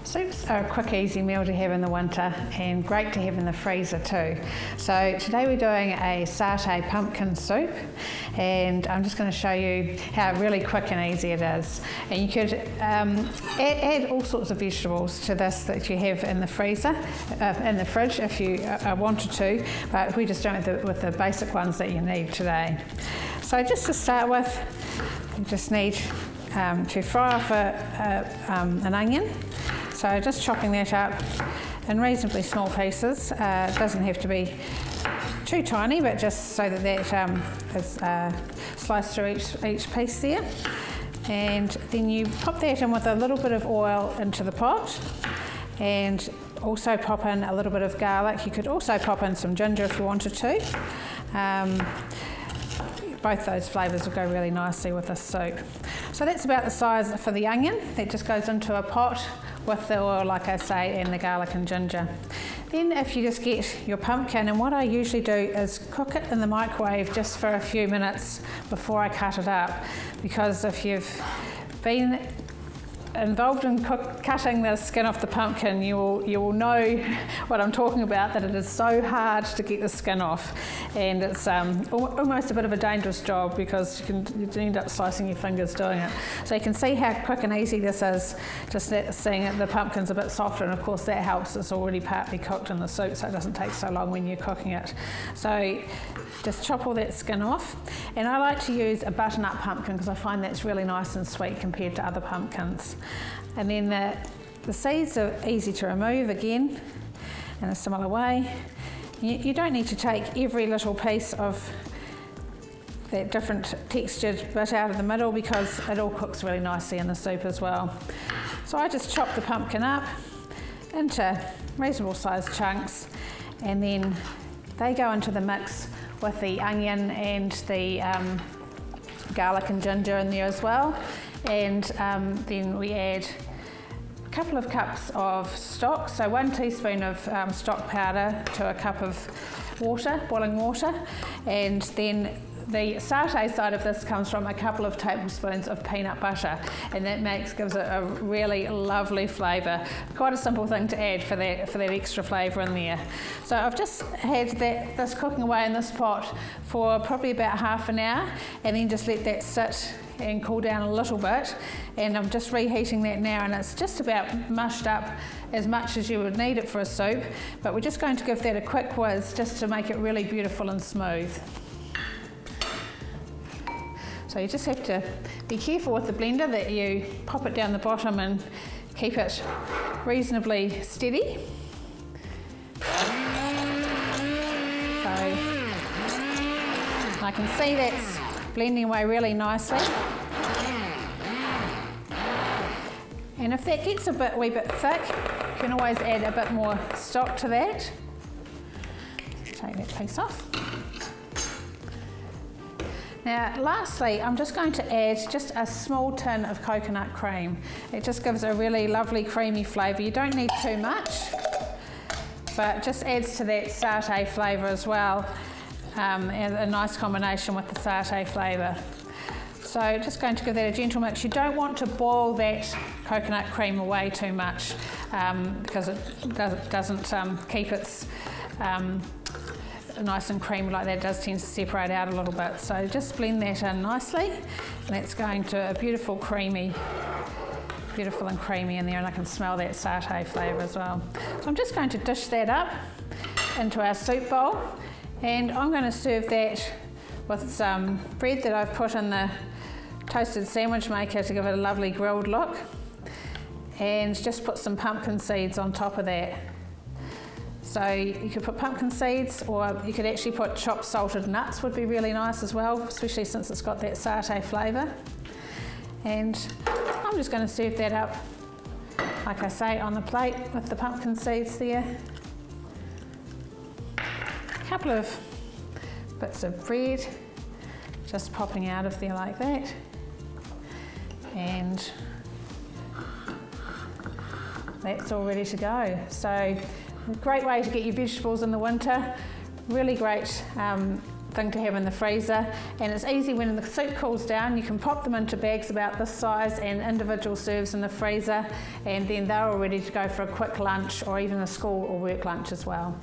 Soups are a quick, easy meal to have in the winter and great to have in the freezer too. So today we're doing a satay pumpkin soup, and I'm just going to show you how really quick and easy it is. And you could add all sorts of vegetables to this that you have in the freezer, in the fridge if you wanted to, but we just don't with the basic ones that you need today. So just to start with, you just need to fry off an onion. So just chopping that up in reasonably small pieces. It doesn't have to be too tiny, but just so that that is sliced through each piece there. And then you pop that in with a little bit of oil into the pot, and also pop in a little bit of garlic. You could also pop in some ginger if you wanted to. Both those flavours will go really nicely with this soup. So that's about the size for the onion. That just goes into a pot with the oil, like I say, and the garlic and ginger. Then if you just get your pumpkin, and what I usually do is cook it in the microwave just for a few minutes before I cut it up, because if you've been involved in cutting the skin off the pumpkin, you will know what I'm talking about, that it is so hard to get the skin off, and it's almost a bit of a dangerous job because you end up slicing your fingers doing it. So you can see how quick and easy this is, just seeing it, the pumpkin's a bit softer, and of course that helps. It's already partly cooked in the soup, so it doesn't take so long when you're cooking it. So just chop all that skin off, and I like to use a butternut pumpkin because I find that's really nice and sweet compared to other pumpkins. And then the seeds are easy to remove again in a similar way. You don't need to take every little piece of that different textured bit out of the middle because it all cooks really nicely in the soup as well. So I just chop the pumpkin up into reasonable sized chunks, and then they go into the mix with the onion and the garlic and ginger in there as well. And then we add a couple of cups of stock, so 1 teaspoon of stock powder to a cup of water, boiling water, and then the satay side of this comes from a couple of tablespoons of peanut butter, and that gives it a really lovely flavour. Quite a simple thing to add for that extra flavour in there. So I've just had this cooking away in this pot for probably about half an hour, and then just let that sit and cool down a little bit, and I'm just reheating that now, and it's just about mushed up as much as you would need it for a soup, but we're just going to give that a quick whiz just to make it really beautiful and smooth. So you just have to be careful with the blender that you pop it down the bottom and keep it reasonably steady. So I can see that's blending away really nicely. And if that gets a wee bit thick, you can always add a bit more stock to that. Take that piece off. Now lastly, I'm just going to add just a small tin of coconut cream. It just gives a really lovely creamy flavour. You don't need too much, but it just adds to that satay flavour as well, and a nice combination with the satay flavour. So just going to give that a gentle mix. You don't want to boil that coconut cream away too much because it doesn't keep its nice and creamy like that. It does tend to separate out a little bit. So just blend that in nicely, and that's going to a beautiful and creamy in there, and I can smell that satay flavour as well. So I'm just going to dish that up into our soup bowl, and I'm going to serve that with some bread that I've put in the toasted sandwich maker to give it a lovely grilled look, and just put some pumpkin seeds on top of that. So you could put pumpkin seeds, or you could actually put chopped salted nuts, would be really nice as well, especially since it's got that satay flavour. And I'm just going to serve that up, like I say, on the plate with the pumpkin seeds there. A couple of bits of bread just popping out of there like that. And that's all ready to go. So a great way to get your vegetables in the winter. Really great thing to have in the freezer, and it's easy when the soup cools down. You can pop them into bags about this size and individual serves in the freezer, and then they're all ready to go for a quick lunch or even a school or work lunch as well.